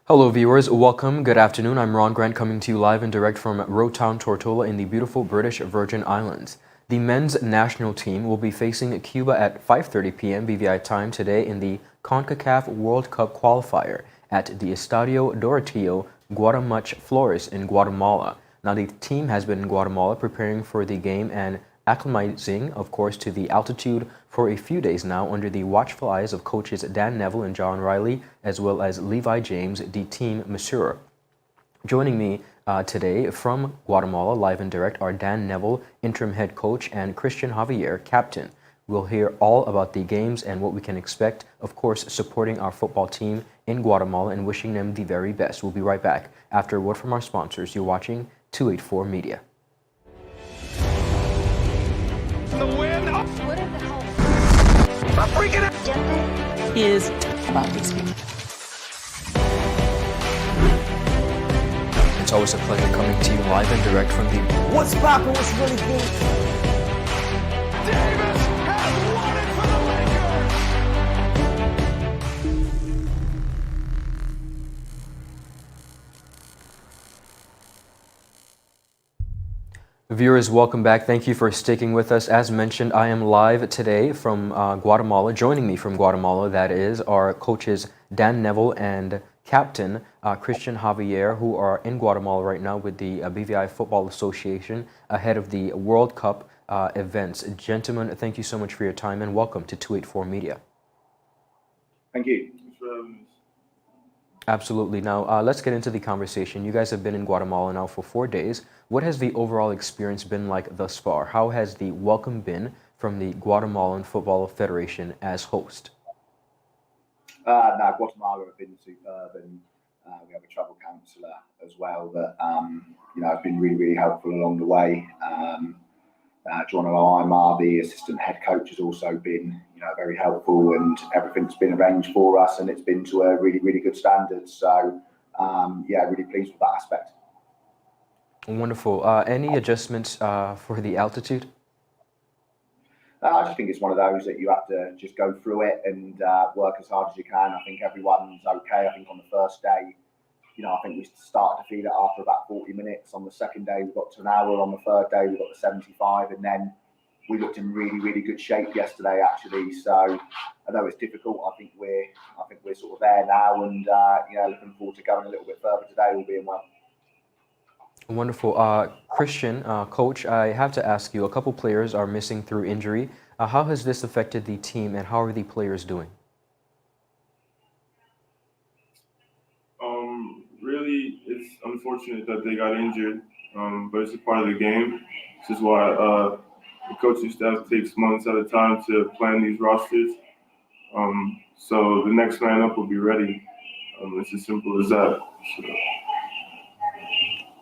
Hello, viewers. Welcome. Good afternoon. I'm Ron Grant coming to you live and direct from Rotown, Tortola in the beautiful British Virgin Islands. The men's national team will be facing Cuba at 5:30 p.m. BVI time today in the CONCACAF World Cup qualifier at the Estadio Doroteo Guatemala Flores in Guatemala. Now, the team has been in Guatemala preparing for the game and acclimatizing, of course, to the altitude for a few days now under the watchful eyes of coaches Dan Neville and John Riley, as well as Levi James, the team monsieur. Joining me today from Guatemala, live and direct, are Dan Neville, interim head coach, and Christian Javier, captain. We'll hear all about the games and what we can expect, of course, supporting our football team in Guatemala and wishing them the very best. We'll be right back after a word from our sponsors. You're watching 284 Media. The win. What in the hell? I'm freaking out. Is about these people. It's always a pleasure coming to you live and direct from the What's poppin'? What's really good? Davis has won it for the Lakers. Viewers, welcome back. Thank you for sticking with us. As mentioned, I am live today from Guatemala. Joining me from Guatemala, that is, are coaches Dan Neville and captain Christian Javier, who are in Guatemala right now with the BVI Football Association ahead of the World Cup events. Gentlemen, thank you so much for your time and welcome to 284 Media. Thank you. Absolutely. Now, let's get into the conversation. You guys have been in Guatemala now for 4 days. What has the overall experience been like thus far? How has the welcome been from the Guatemalan Football Federation as host? No, Guatemala have been superb, and we have a travel counsellor as well that has been really, really helpful along the way. John Alaimar, the assistant head coach, has also been very helpful, and everything's been arranged for us, and it's been to a really, really good standard. So really pleased with that aspect. Wonderful. Any adjustments for the altitude? I just think it's one of those that you have to just go through it and work as hard as you can. I think everyone's okay. I think on the first day, I think we started to feel it after about 40 minutes. On the second day, we got to an hour. On the third day, we got to 75, and then we looked in really, really good shape yesterday, actually. So I know it's difficult. I think we're sort of there now, and looking forward to going a little bit further today, all being well. Wonderful. Christian, coach, I have to ask you, a couple players are missing through injury. How has this affected the team, and how are the players doing? Really, it's unfortunate that they got injured, but it's a part of the game. This is why the coaching staff takes months at a time to plan these rosters. So the next man up will be ready. It's as simple as that.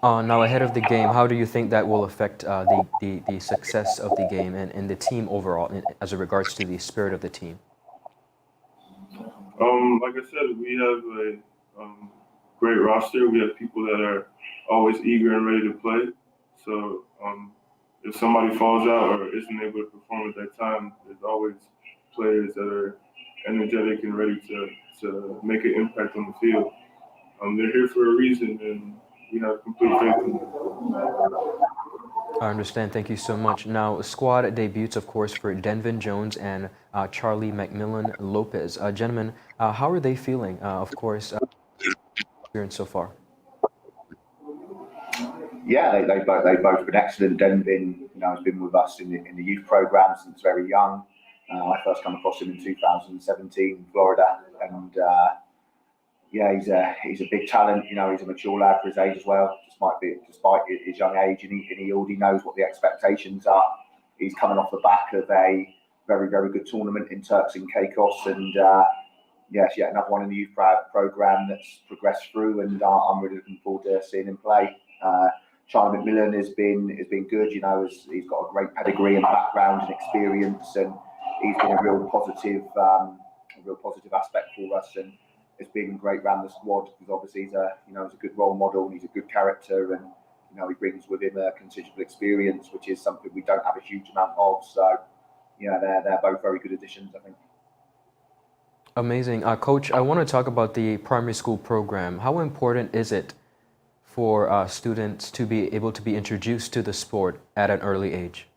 Now, ahead of the game, how do you think that will affect the success of the game and the team overall, as it regards to the spirit of the team? Like I said, we have a great roster. We have people that are always eager and ready to play. So if somebody falls out or isn't able to perform at that time, there's always players that are energetic and ready to make an impact on the field. They're here for a reason, and we have complete faith in them. I understand. Thank you so much. Now, squad debuts, of course, for Denvin Jones and Charlie McMillan Lopez. Gentlemen, how are they feeling, of course, experience so far? Yeah, they've both been excellent. Denvin, has been with us in the youth program since very young. I first came across him in 2017 in Florida, and he's a big talent. He's a mature lad for his age as well, despite his young age, and he already knows what the expectations are. He's coming off the back of a very, very good tournament in Turks and Caicos, and another one in the youth program that's progressed through, and I'm really looking forward to seeing him play. Charlie McMillan has been good. He's got a great pedigree and background and experience, and he's been a real positive aspect for us, and it's been great around the squad because obviously he's a good role model and he's a good character, and he brings with him a considerable experience, which is something we don't have a huge amount of. So they're both very good additions, I think. Amazing. Coach, I want to talk about the primary school program. How important is it for students to be able to be introduced to the sport at an early age?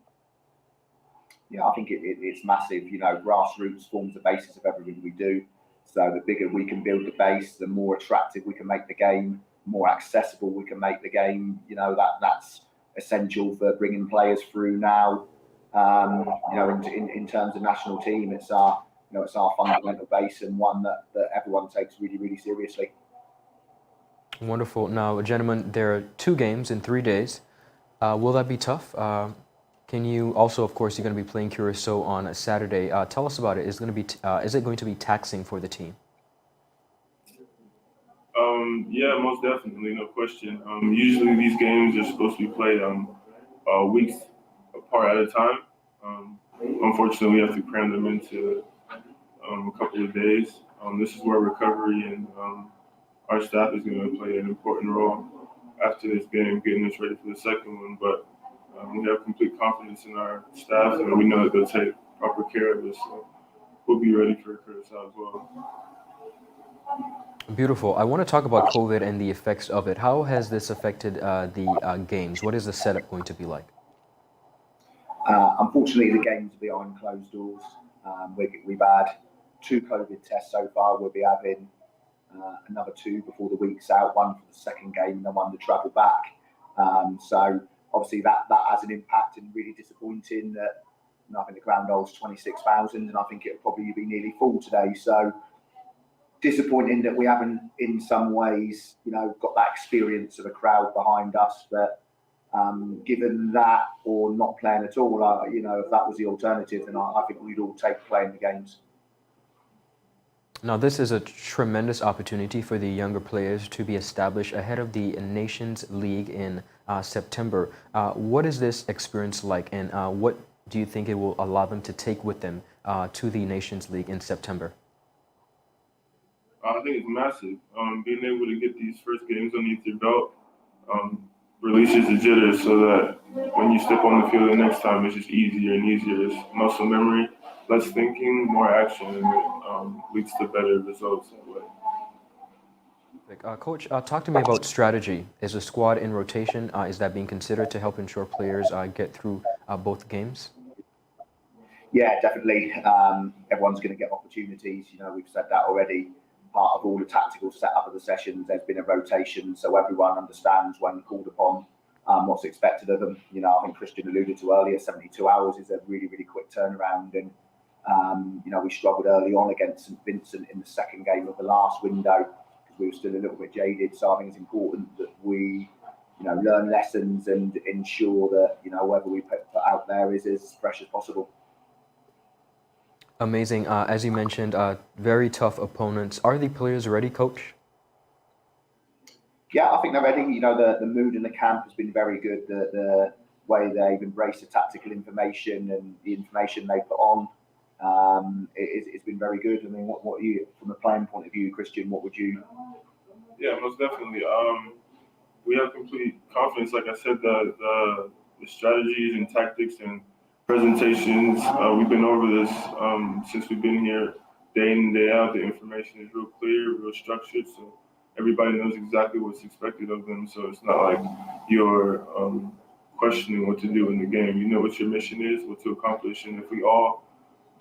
Yeah, I think it's massive. You know, grassroots forms the basis of everything we do. So the bigger we can build the base, the more attractive we can make the game, more accessible we can make the game. You know, that's essential for bringing players through now. You know, in terms of national team, it's our fundamental base and one that everyone takes really, really seriously. Wonderful. Now, gentlemen, there are 2 games in 3 days. Will that be tough? Can you also, of course, you're going to be playing Curacao on a Saturday. Tell us about it. Is it going to be taxing for the team? Yeah, most definitely, no question. Usually these games are supposed to be played weeks apart at a time. Unfortunately, we have to cram them into a couple of days. This is where recovery and our staff is going to play an important role after this game, getting us ready for the second one. But we have complete confidence in our staff, and we know that they'll take proper care of us. So we'll be ready for Curacao as well. Beautiful. I want to talk about COVID and the effects of it. How has this affected the games? What is the setup going to be like? Unfortunately, the games are behind closed doors. We've had 2 COVID tests so far. We'll be having another 2 before the week's out, one for the second game and then one to travel back. So obviously that has an impact, and really disappointing that, you know, I think the ground holds 26,000 and I think it'll probably be nearly full today. So disappointing that we haven't in some ways, you know, got that experience of a crowd behind us. But given that or not playing at all, you know, if that was the alternative, then I think we'd all take playing the games. Now, this is a tremendous opportunity for the younger players to be established ahead of the Nations League in September. What is this experience like, and what do you think it will allow them to take with them to the Nations League in September? I think it's massive. Being able to get these first games underneath your belt releases the jitters, so that when you step on the field the next time, it's just easier and easier. It's muscle memory, less thinking, more action, and it leads to better results that way. Coach, talk to me about strategy. Is the squad in rotation? Is that being considered to help ensure players get through both games? Yeah, definitely. Everyone's going to get opportunities. You know, we've said that already. Part of all the tactical setup of the sessions, there's been a rotation, so everyone understands when called upon what's expected of them. You know, I think Christian alluded to earlier, 72 hours is a really, really quick turnaround. And, you know, we struggled early on against St Vincent in the second game of the last window because we were still a little bit jaded. So I think it's important that we, you know, learn lessons and ensure that, you know, whatever we put out there is as fresh as possible. Amazing. As you mentioned, very tough opponents. Are the players ready, Coach? Yeah, I think they're ready. You know, the mood in the camp has been very good. The way they've embraced the tactical information and the information they put on, it's been very good. I mean, what you, from a playing point of view, Christian, what would you? Yeah, most definitely. We have complete confidence. Like I said, the strategies and tactics and presentations, we've been over this since we've been here day in and day out. The information is real clear, real structured, so everybody knows exactly what's expected of them. So it's not like you're questioning what to do in the game. You know what your mission is, what to accomplish, and if we all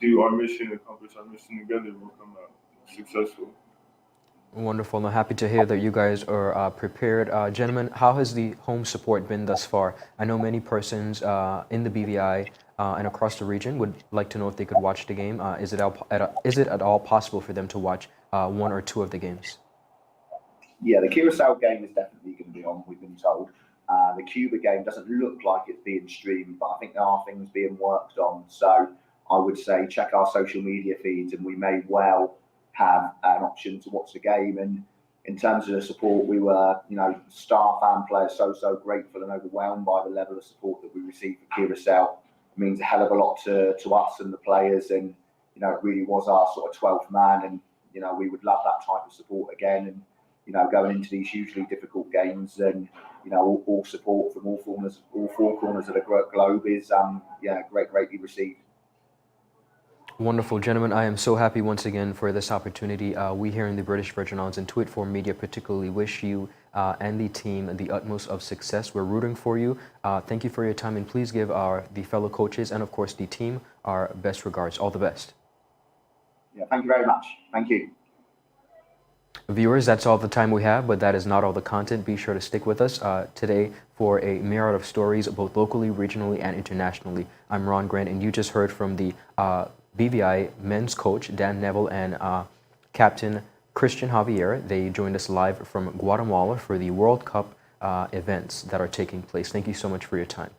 do our mission, accomplish our mission together, we'll come out successful. Wonderful. I'm happy to hear that you guys are prepared. Gentlemen, how has the home support been thus far? I know many persons in the BVI and across the region would like to know if they could watch the game. Is it at all possible for them to watch 1 or 2 of the games? Yeah, the Curacao game is definitely going to be on, we've been told. The Cuba game doesn't look like it's being streamed, but I think there are things being worked on. So I would say check our social media feeds, and we may well have an option to watch the game. And in terms of the support, we were, you know, staff and players so grateful and overwhelmed by the level of support that we received for Curacao. It means a hell of a lot to us and the players, and, you know, it really was our sort of 12th man, and, you know, we would love that type of support again. And, you know, going into these hugely difficult games, and, you know, all support from all 4 corners of the globe is greatly received. Wonderful, gentlemen. I am so happy once again for this opportunity. We here in the British Virgin Islands and Tweet4 Media particularly wish you and the team the utmost of success. We're rooting for you. Thank you for your time, and please give the fellow coaches and, of course, the team our best regards. All the best. Yeah, thank you very much. Thank you. Viewers, that's all the time we have, but that is not all the content. Be sure to stick with us today for a myriad of stories, both locally, regionally, and internationally. I'm Ron Grant, and you just heard from the BVI men's coach, Dan Neville, and Captain Christian Javier. They joined us live from Guatemala for the World Cup events that are taking place. Thank you so much for your time.